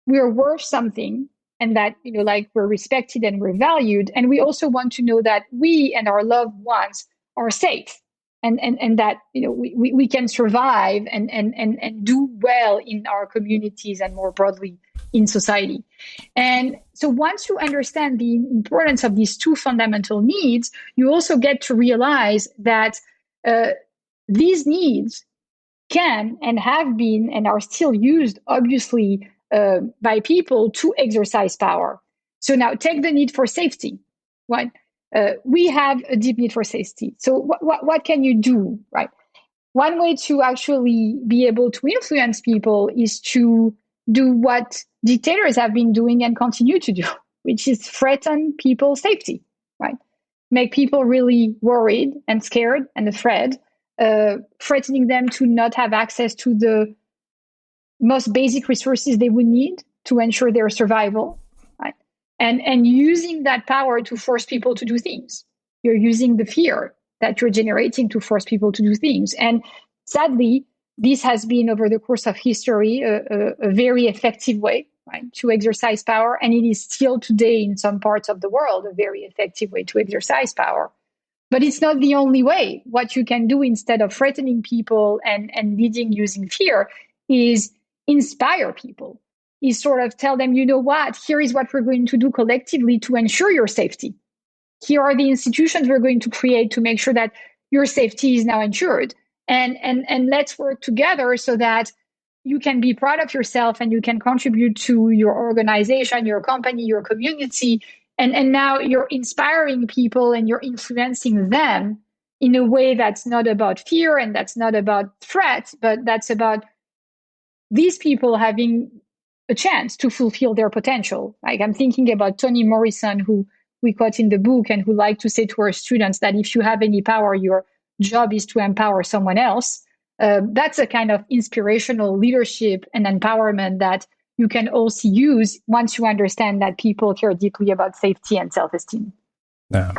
we're worth something and that, we're respected and we're valued. And we also want to know that we and our loved ones are safe and that, we can survive and do well in our communities and more broadly in society. And so once you understand the importance of these two fundamental needs, you also get to realize that these needs can and have been and are still used, obviously, by people to exercise power. So now take the need for safety. Right? We have a deep need for safety. So what can you do, right? One way to actually be able to influence people is to do what dictators have been doing and continue to do, which is threaten people's safety, right? Make people really worried and scared and afraid, threatening them to not have access to the most basic resources they would need to ensure their survival, right? And using that power to force people to do things. You're using the fear that you're generating to force people to do things. And sadly, this has been over the course of history a very effective way, right, to exercise power. And it is still today in some parts of the world a very effective way to exercise power. But it's not the only way. What you can do instead of threatening people and leading using fear is inspire people, is sort of tell them, you know what, here is what we're going to do collectively to ensure your safety. Here are the institutions we're going to create to make sure that your safety is now ensured. And let's work together so that you can be proud of yourself and you can contribute to your organization, your company, your community. And now you're inspiring people and you're influencing them in a way that's not about fear and that's not about threats, but that's about these people having a chance to fulfill their potential. Like I'm thinking about Toni Morrison, who we quote in the book and who liked to say to our students that if you have any power, your job is to empower someone else. That's a kind of inspirational leadership and empowerment that you can also use once you understand that people care deeply about safety and self-esteem. Yeah.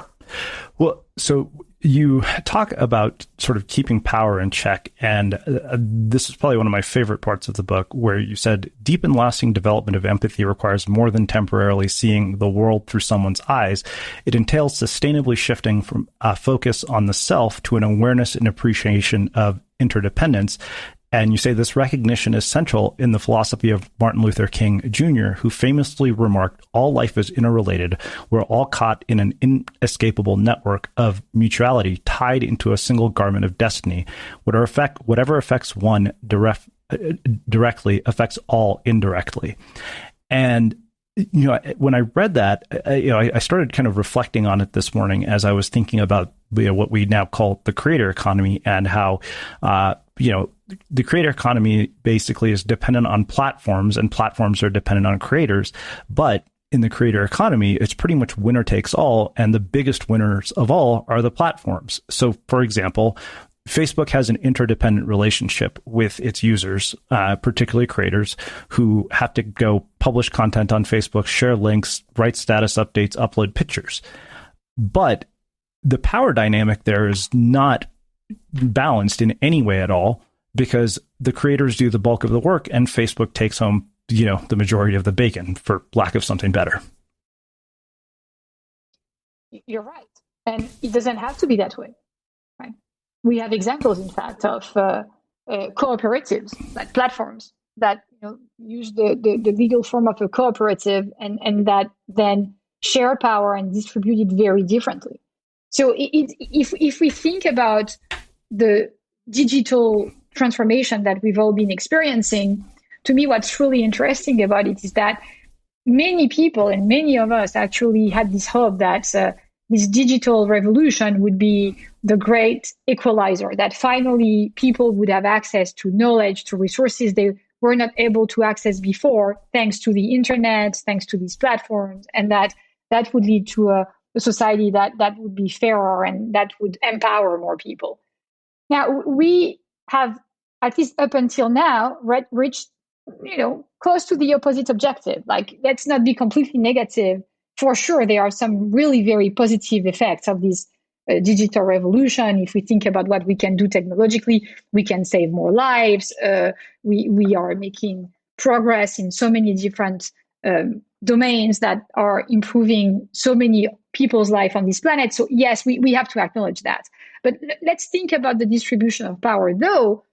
Well, so you talk about sort of keeping power in check, and this is probably one of my favorite parts of the book, where you said deep and lasting development of empathy requires more than temporarily seeing the world through someone's eyes. It entails sustainably shifting from a focus on the self to an awareness and appreciation of interdependence. And you say this recognition is central in the philosophy of Martin Luther King Jr., who famously remarked, all life is interrelated. We're all caught in an inescapable network of mutuality tied into a single garment of destiny. Whatever affects one directly affects all indirectly. And when I read that, I started kind of reflecting on it this morning as I was thinking about what we now call the creator economy, and how the creator economy basically is dependent on platforms, and platforms are dependent on creators. But in the creator economy, it's pretty much winner takes all, and the biggest winners of all are the platforms. So, for example, Facebook has an interdependent relationship with its users, particularly creators, who have to go publish content on Facebook, share links, write status updates, upload pictures. But the power dynamic there is not balanced in any way at all, because the creators do the bulk of the work and Facebook takes home, the majority of the bacon, for lack of something better. You're right. And it doesn't have to be that way. We have examples, in fact, of cooperatives, like platforms that use the legal form of a cooperative and that then share power and distribute it very differently. So if we think about the digital transformation that we've all been experiencing, to me, what's really interesting about it is that many people and many of us actually had this hope that this digital revolution would be the great equalizer, that finally people would have access to knowledge, to resources they were not able to access before, thanks to the internet, thanks to these platforms, and that would lead to a society that would be fairer and that would empower more people. Now, we have, at least up until now, reached, close to the opposite objective. Like, let's not be completely negative. For sure, there are some really very positive effects of this digital revolution. If we think about what we can do technologically, we can save more lives. We are making progress in so many different domains that are improving so many people's life on this planet. So yes, we have to acknowledge that. But let's think about the distribution of power. Though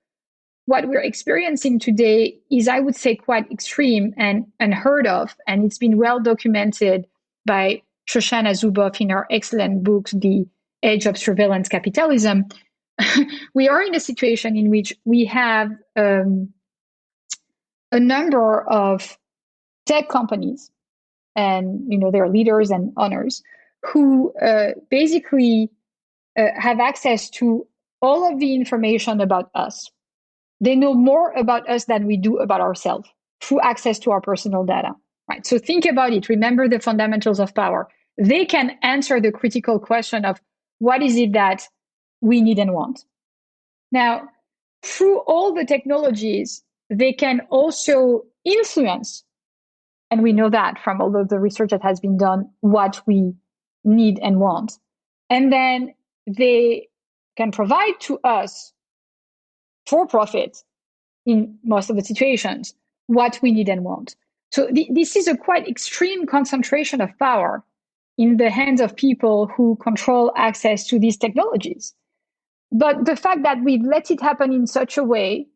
what we're experiencing today is, I would say, quite extreme and unheard of. And it's been well documented by Shoshana Zuboff in her excellent book, The Age of Surveillance Capitalism. We are in a situation in which we have a number of tech companies and their leaders and owners who basically have access to all of the information about us. They know more about us than we do about ourselves through access to our personal data. Right. So think about it. Remember the fundamentals of power. They can answer the critical question of what is it that we need and want. Now, through all the technologies, they can also influence, and we know that from all of the research that has been done, what we need and want. And then they can provide to us, for profit, in most of the situations, what we need and want. So this is a quite extreme concentration of power in the hands of people who control access to these technologies. But the fact that we've let it happen in such a way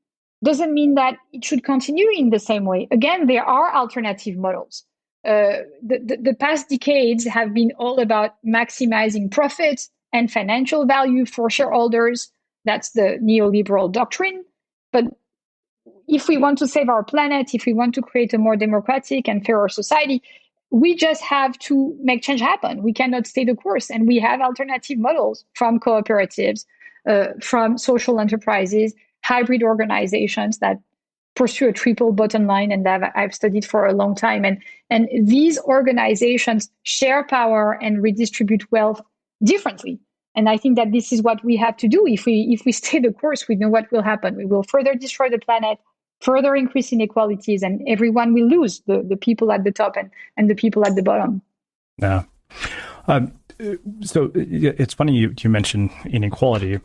doesn't mean that it should continue in the same way. Again, there are alternative models. The past decades have been all about maximizing profits and financial value for shareholders. That's the neoliberal doctrine. But if we want to save our planet, if we want to create a more democratic and fairer society, we just have to make change happen. We cannot stay the course. And we have alternative models from cooperatives, from social enterprises, hybrid organizations that pursue a triple bottom line, and that I've studied for a long time. And these organizations share power and redistribute wealth differently. And I think that this is what we have to do. If we stay the course, we know what will happen. We will further destroy the planet, further increase inequalities, and everyone will lose, the people at the top and the people at the bottom. Yeah. So it's funny you mentioned inequality.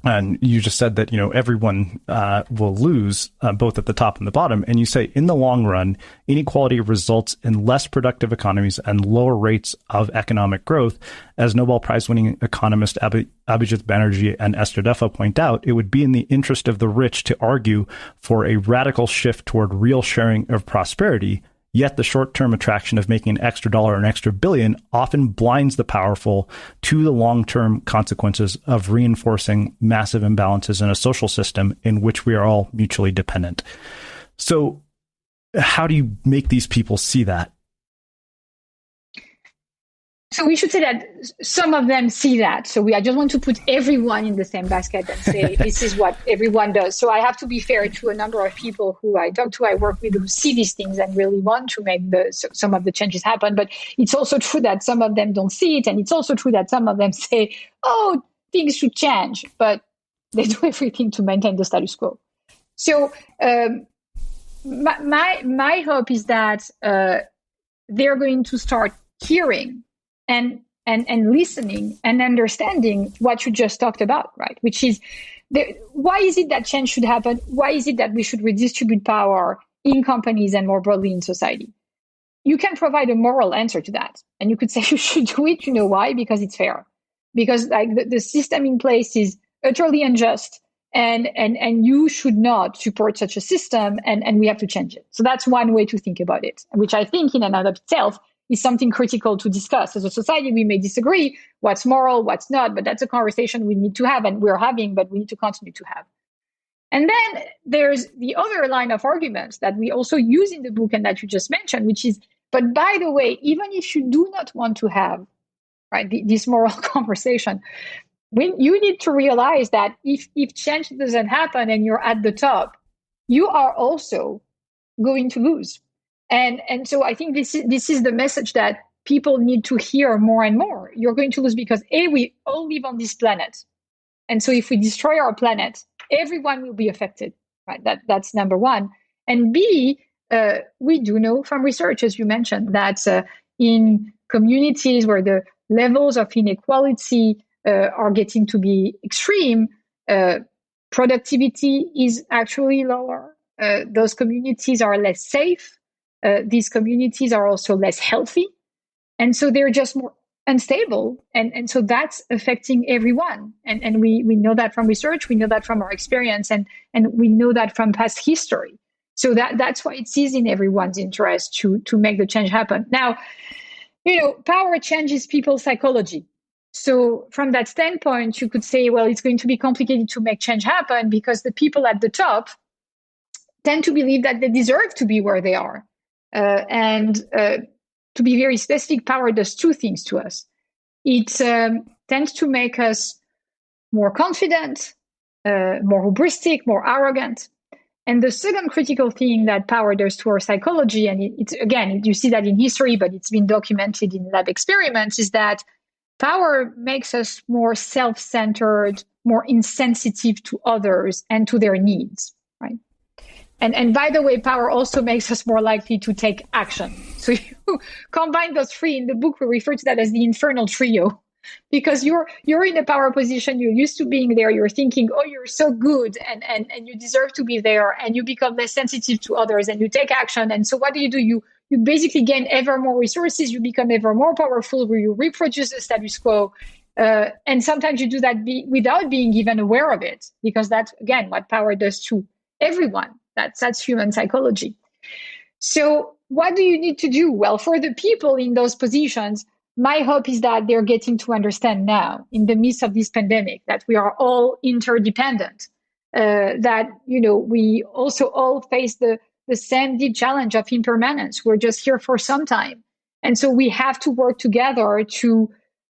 And you just said that, everyone will lose both at the top and the bottom. And you say in the long run, inequality results in less productive economies and lower rates of economic growth. As Nobel Prize winning economist Abhijit Banerjee and Esther Deffa point out, it would be in the interest of the rich to argue for a radical shift toward real sharing of prosperity. Yet the short-term attraction of making an extra dollar or an extra billion often blinds the powerful to the long-term consequences of reinforcing massive imbalances in a social system in which we are all mutually dependent. So how do you make these people see that? So we should say that some of them see that. So I just want to put everyone in the same basket and say this is what everyone does. So I have to be fair to a number of people who I talk to, I work with, who see these things and really want to make some of the changes happen. But it's also true that some of them don't see it. And it's also true that some of them say, oh, things should change. But they do everything to maintain the status quo. So my hope is that they're going to start hearing and listening and understanding what you just talked about, right? Which is, why is it that change should happen? Why is it that we should redistribute power in companies and more broadly in society? You can provide a moral answer to that. And you could say you should do it. You know why? Because it's fair. Because the system in place is utterly unjust and you should not support such a system and we have to change it. So that's one way to think about it, which I think in and of itself is something critical to discuss. As a society, we may disagree what's moral, what's not, but that's a conversation we need to have and we're having, but we need to continue to have. And then there's the other line of arguments that we also use in the book and that you just mentioned, which is, but by the way, even if you do not want to have this moral conversation, you need to realize that if change doesn't happen and you're at the top, you are also going to lose. And so I think this is the message that people need to hear more and more. You're going to lose because we all live on this planet. And so if we destroy our planet, everyone will be affected, right? That's number one. And B, we do know from research, as you mentioned, that in communities where the levels of inequality are getting to be extreme, productivity is actually lower. Those communities are less safe. These communities are also less healthy. And so they're just more unstable. And so that's affecting everyone. And we know that from research, we know that from our experience, and we know that from past history. So that's why it is in everyone's interest to make the change happen. Now, power changes people's psychology. So from that standpoint, you could say, well, it's going to be complicated to make change happen because the people at the top tend to believe that they deserve to be where they are. To be very specific, power does two things to us. It tends to make us more confident, more hubristic, more arrogant. And the second critical thing that power does to our psychology, and it's again, you see that in history, but it's been documented in lab experiments, is that power makes us more self-centered, more insensitive to others and to their needs, right? And by the way, power also makes us more likely to take action. So you combine those three. In the book, we refer to that as the infernal trio, because you're in a power position, you're used to being there, you're thinking, oh, you're so good and you deserve to be there, and you become less sensitive to others and you take action. And so what do? You basically gain ever more resources, you become ever more powerful, where you reproduce the status quo. And sometimes you do that without being even aware of it, because that's, again, what power does to everyone. That's human psychology. So what do you need to do? Well, for the people in those positions, my hope is that they're getting to understand now, in the midst of this pandemic, that we are all interdependent, that, we also all face the same deep challenge of impermanence. We're just here for some time. And so we have to work together to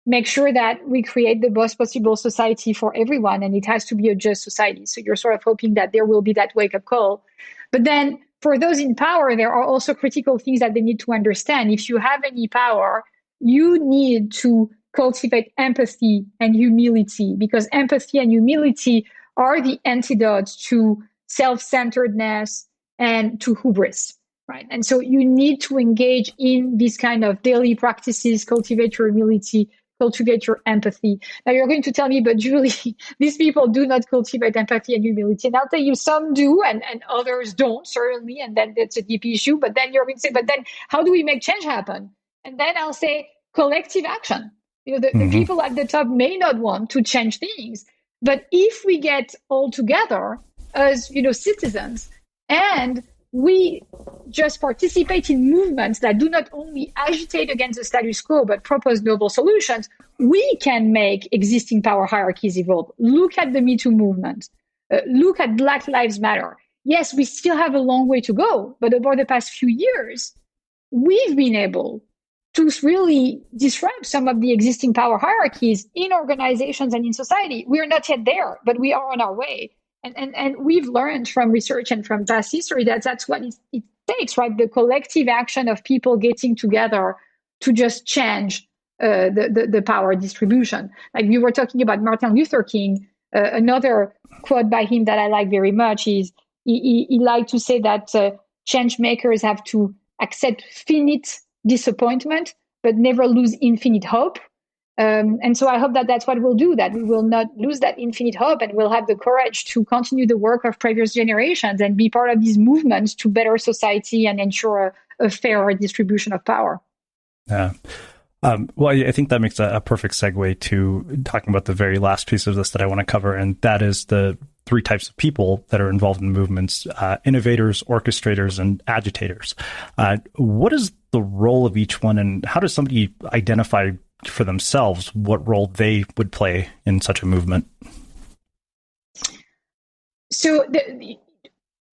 make sure that we create the best possible society for everyone. And it has to be a just society. So you're sort of hoping that there will be that wake-up call. But then for those in power, there are also critical things that they need to understand. If you have any power, you need to cultivate empathy and humility, because empathy and humility are the antidotes to self-centeredness and to hubris, right? And so you need to engage in these kind of daily practices, cultivate your humility, cultivate your empathy. Now you're going to tell me, but Julie, these people do not cultivate empathy and humility. And I'll tell you, some do and others don't, certainly. And then that's a deep issue. But then you're going to say, but then how do we make change happen? And then I'll say collective action. The people at the top may not want to change things. But if we get all together as, citizens, and we just participate in movements that do not only agitate against the status quo, but propose novel solutions, we can make existing power hierarchies evolve. Look at the Me Too movement. Look at Black Lives Matter. Yes, we still have a long way to go, but over the past few years, we've been able to really disrupt some of the existing power hierarchies in organizations and in society. We are not yet there, but we are on our way. And we've learned from research and from past history that that's what it takes, right? The collective action of people getting together to just change the power distribution. Like we were talking about Martin Luther King, another quote by him that I like very much is he liked to say that change makers have to accept finite disappointment, but never lose infinite hope. And so I hope that that's what we'll do, that we will not lose that infinite hope and we'll have the courage to continue the work of previous generations and be part of these movements to better society and ensure a fairer distribution of power. Yeah. Well, I think that makes a perfect segue to talking about the very last piece of this that I want to cover, and that is the three types of people that are involved in movements: innovators, orchestrators, and agitators. What is the role of each one, and how does somebody identify for themselves what role they would play in such a movement? So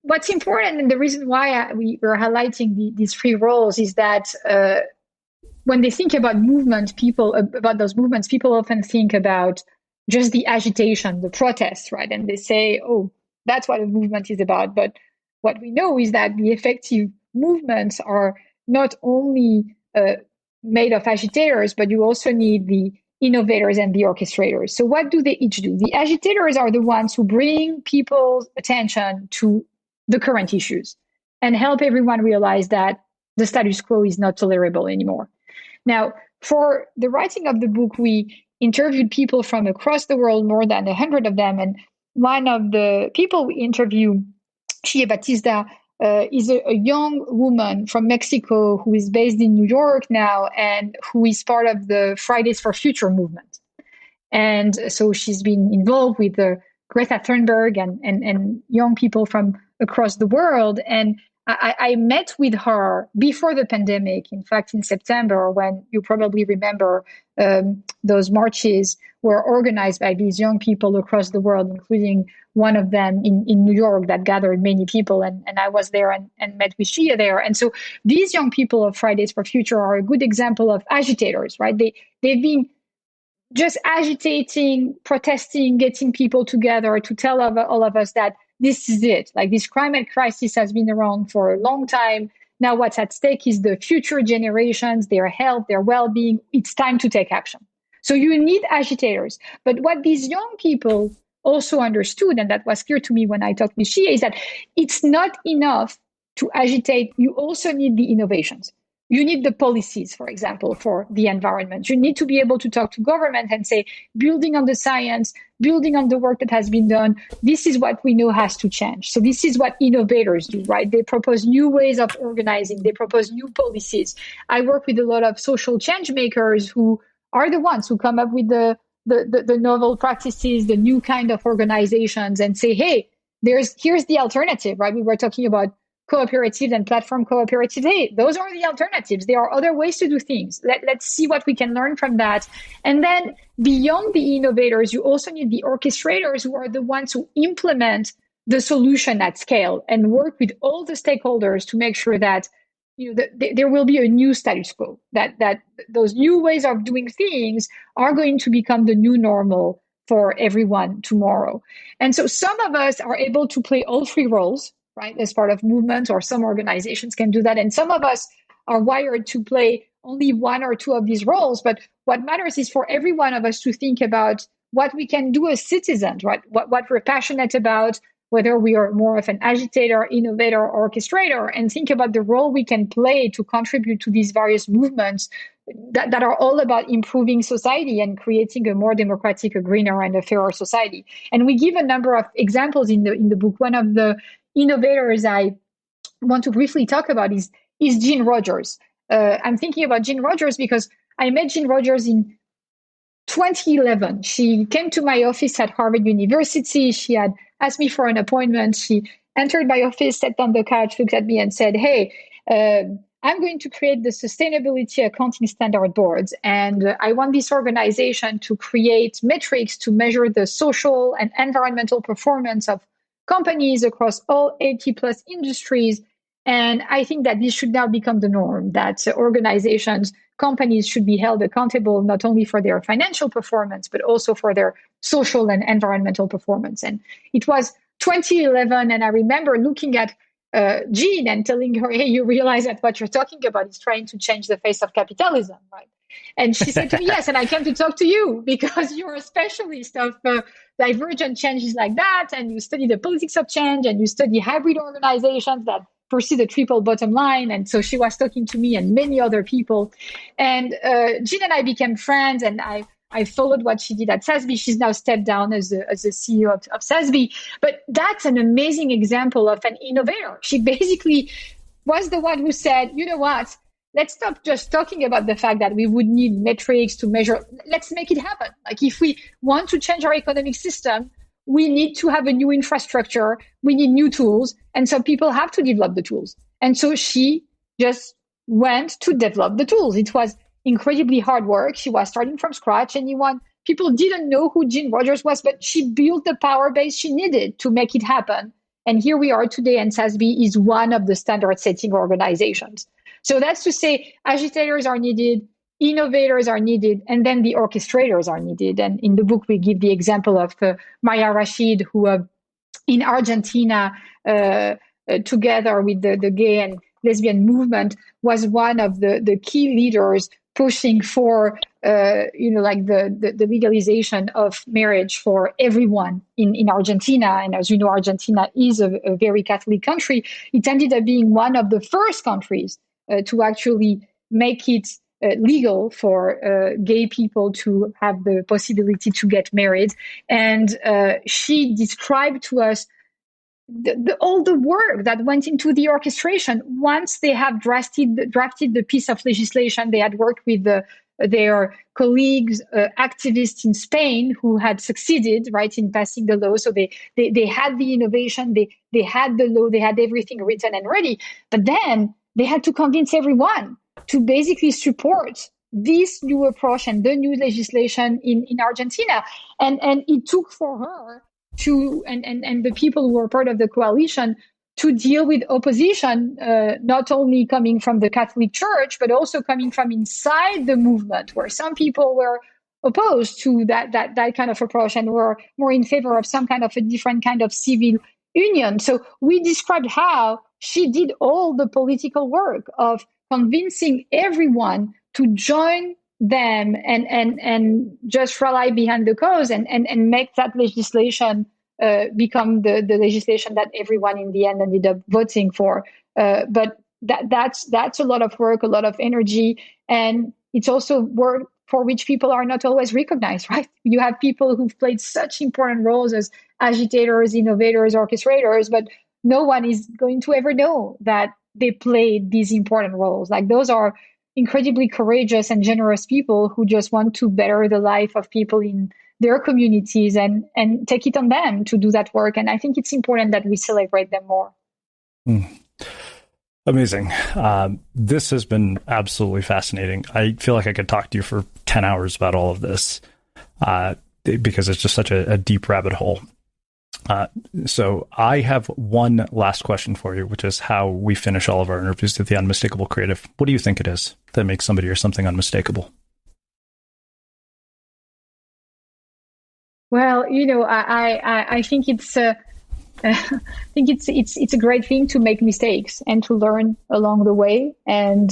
what's important, and the reason why we're highlighting these three roles, is that when they think about those movements, people often think about just the agitation, the protests, right? And they say, oh, that's what a movement is about. But what we know is that the effective movements are not only made of agitators, but you also need the innovators and the orchestrators. So what do they each do? The agitators are the ones who bring people's attention to the current issues and help everyone realize that the status quo is not tolerable anymore. Now, for the writing of the book, we interviewed people from across the world, more than 100 of them. And one of the people we interviewed, Julie Battilana, is a young woman from Mexico who is based in New York now and who is part of the Fridays for Future movement. And so she's been involved with Greta Thunberg and young people from across the world. And I met with her before the pandemic, in fact, in September, when you probably remember those marches were organized by these young people across the world, including one of them in New York that gathered many people. And I was there and met with Shia there. And so these young people of Fridays for Future are a good example of agitators, right? They've been just agitating, protesting, getting people together to tell all of us that this is it. Like, this climate crisis has been around for a long time. Now what's at stake is the future generations, their health, their well-being. It's time to take action. So you need agitators. But what these young people also understood, and that was clear to me when I talked with Shia, is that it's not enough to agitate. You also need the innovations. You need the policies, for example, for the environment. You need to be able to talk to government and say, building on the science, building on the work that has been done, this is what we know has to change. So this is what innovators do, right? They propose new ways of organizing. They propose new policies. I work with a lot of social change makers who are the ones who come up with the novel practices, the new kind of organizations, and say, hey, here's the alternative, right? We were talking about cooperatives and platform cooperatives. Hey, those are the alternatives. There are other ways to do things. Let's see what we can learn from that. And then beyond the innovators, you also need the orchestrators, who are the ones who implement the solution at scale and work with all the stakeholders to make sure that there will be a new status quo, that those new ways of doing things are going to become the new normal for everyone tomorrow. And so some of us are able to play all three roles, right, as part of movements, or some organizations can do that. And some of us are wired to play only one or two of these roles. But what matters is for every one of us to think about what we can do as citizens, right? What we're passionate about, whether we are more of an agitator, innovator, or orchestrator, and think about the role we can play to contribute to these various movements that are all about improving society and creating a more democratic, a greener, and a fairer society. And we give a number of examples in the book. One of the innovators I want to briefly talk about is Jean Rogers. I'm thinking about Jean Rogers because I met Jean Rogers in 2011. She came to my office at Harvard University. She had asked me for an appointment. She entered my office, sat on the couch, looked at me and said, hey, I'm going to create the Sustainability Accounting Standard Boards. And I want this organization to create metrics to measure the social and environmental performance of companies across all 80 plus industries. And I think that this should now become the norm, that organizations, companies should be held accountable not only for their financial performance, but also for their social and environmental performance. And it was 2011, and I remember looking at Jean and telling her, hey, you realize that what you're talking about is trying to change the face of capitalism, right? And she said to me, yes, and I came to talk to you because you're a specialist of divergent changes like that, and you study the politics of change, and you study hybrid organizations that pursue the triple bottom line. And so she was talking to me and many other people. And Jean and I became friends, and I followed what she did at SASB. She's now stepped down as the CEO of SASB. But that's an amazing example of an innovator. She basically was the one who said, you know what, let's stop just talking about the fact that we would need metrics to measure. Let's make it happen. Like if we want to change our economic system, we need to have a new infrastructure. We need new tools. And so people have to develop the tools. And so she just went to develop the tools. It was incredibly hard work. She was starting from scratch. And people didn't know who Jean Rogers was, but she built the power base she needed to make it happen. And here we are today, and SASB is one of the standard setting organizations. So that's to say, agitators are needed, innovators are needed, and then the orchestrators are needed. And in the book, we give the example of Maya Rashid, who in Argentina, together with the gay and lesbian movement, was one of the key leaders pushing for, the legalization of marriage for everyone in Argentina. And as you know, Argentina is a very Catholic country. It ended up being one of the first countries to actually make it legal for gay people to have the possibility to get married. And she described to us all the work that went into the orchestration. Once they have drafted the piece of legislation, they had worked with their colleagues, activists in Spain who had succeeded, right, in passing the law. So they had the innovation, they had the law, they had everything written and ready. But then they had to convince everyone to basically support this new approach and the new legislation in Argentina. And it took for her and the people who were part of the coalition to deal with opposition, not only coming from the Catholic Church, but also coming from inside the movement, where some people were opposed to that kind of approach and were more in favor of some kind of a different kind of civil union. So we described how she did all the political work of convincing everyone to join them and just rely behind the cause and make that legislation become the legislation that everyone in the end ended up voting for. But that's a lot of work, a lot of energy, and it's also work for which people are not always recognized, right? You have people who've played such important roles as agitators, innovators, orchestrators, but no one is going to ever know that they played these important roles. Like those are incredibly courageous and generous people who just want to better the life of people in their communities and take it on them to do that work. And I think it's important that we celebrate them more. Amazing. This has been absolutely fascinating. I feel like I could talk to you for 10 hours about all of this because it's just such a deep rabbit hole. So I have one last question for you, which is how we finish all of our interviews with the Unmistakable Creative. What do you think it is that makes somebody or something unmistakable? Well, I think it's it's a great thing to make mistakes and to learn along the way. And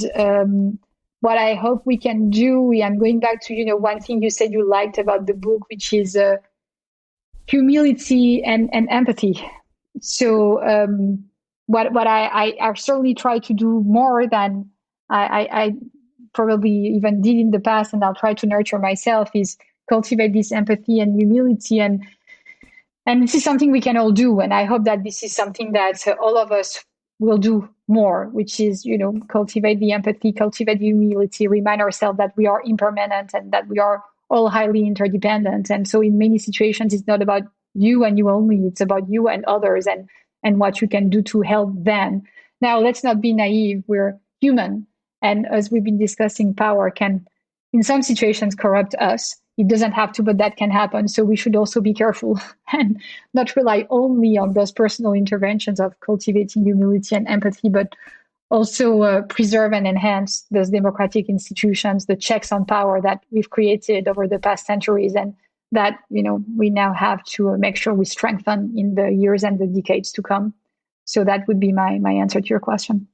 what I hope we can do, I'm going back to one thing you said you liked about the book, which is humility and empathy. So what I certainly try to do more than I probably even did in the past, and I'll try to nurture myself, is cultivate this empathy and humility. And this is something we can all do. And I hope that this is something that all of us will do more, which is, cultivate the empathy, cultivate the humility, remind ourselves that we are impermanent and that we are all highly interdependent. And so in many situations, it's not about you and you only, it's about you and others and what you can do to help them. Now, let's not be naive. We're human. And as we've been discussing, power can, in some situations, corrupt us. It doesn't have to, but that can happen. So we should also be careful and not rely only on those personal interventions of cultivating humility and empathy, but also preserve and enhance those democratic institutions, the checks on power that we've created over the past centuries, and that we now have to make sure we strengthen in the years and the decades to come. So that would be my answer to your question.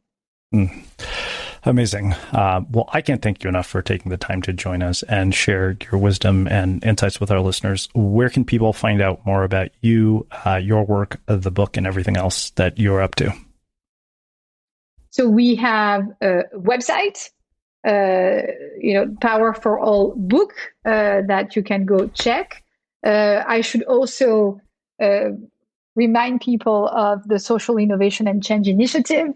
Amazing. Well, I can't thank you enough for taking the time to join us and share your wisdom and insights with our listeners. Where can people find out more about you, your work, the book, and everything else that you're up to? So we have a website, Power for All book that you can go check. I should also remind people of the Social Innovation and Change Initiative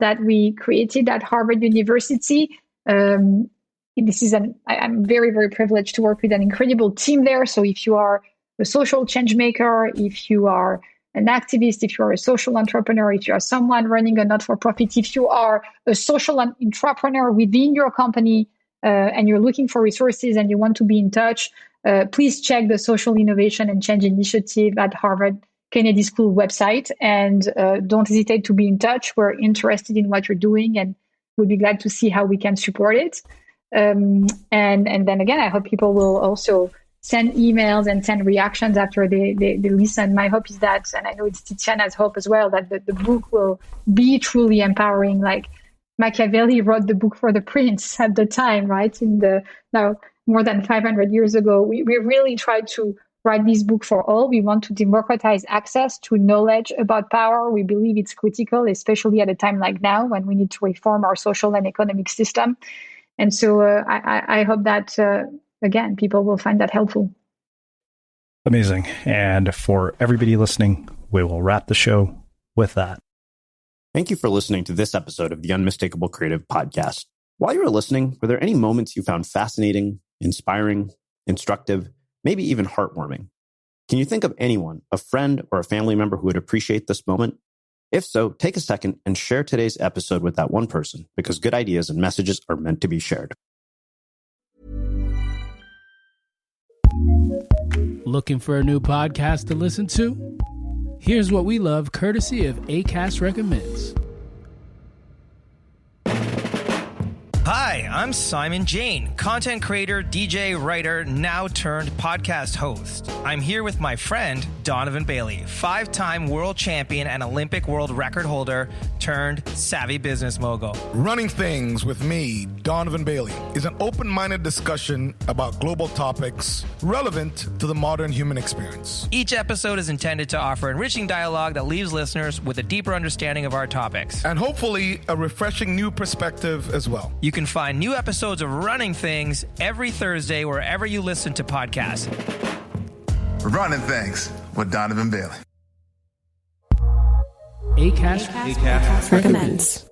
that we created at Harvard University. I'm very, very privileged to work with an incredible team there. So if you are a social change maker, if you are an activist, if you are a social entrepreneur, if you are someone running a not-for-profit, if you are a social entrepreneur within your company and you're looking for resources and you want to be in touch, please check the Social Innovation and Change Initiative at Harvard Kennedy School website, and don't hesitate to be in touch. We're interested in what you're doing and we'll be glad to see how we can support it. And then again, I hope people will also send emails and send reactions after they listen. My hope is that, and I know it's Tiziana's hope as well, that the book will be truly empowering. Like Machiavelli wrote the book for the prince at the time, right? Now more than 500 years ago, we really tried to write this book for all. We want to democratize access to knowledge about power. We believe it's critical, especially at a time like now when we need to reform our social and economic system. And so I hope that, again, people will find that helpful. Amazing. And for everybody listening, we will wrap the show with that. Thank you for listening to this episode of the Unmistakable Creative Podcast. While you were listening, were there any moments you found fascinating, inspiring, instructive, maybe even heartwarming? Can you think of anyone, a friend or a family member who would appreciate this moment? If so, take a second and share today's episode with that one person, because good ideas and messages are meant to be shared. Looking for a new podcast to listen to? Here's what we love, courtesy of Acast Recommends. Hi, I'm Simon Jane, content creator, DJ, writer, now turned podcast host. I'm here with my friend, Donovan Bailey, 5-time world champion and Olympic world record holder turned savvy business mogul. Running Things with me, Donovan Bailey, is an open-minded discussion about global topics relevant to the modern human experience. Each episode is intended to offer enriching dialogue that leaves listeners with a deeper understanding of our topics. And hopefully a refreshing new perspective as well. You can find new episodes of Running Things every Thursday wherever you listen to podcasts. Running Things with Donovan Bailey. Acast recommends.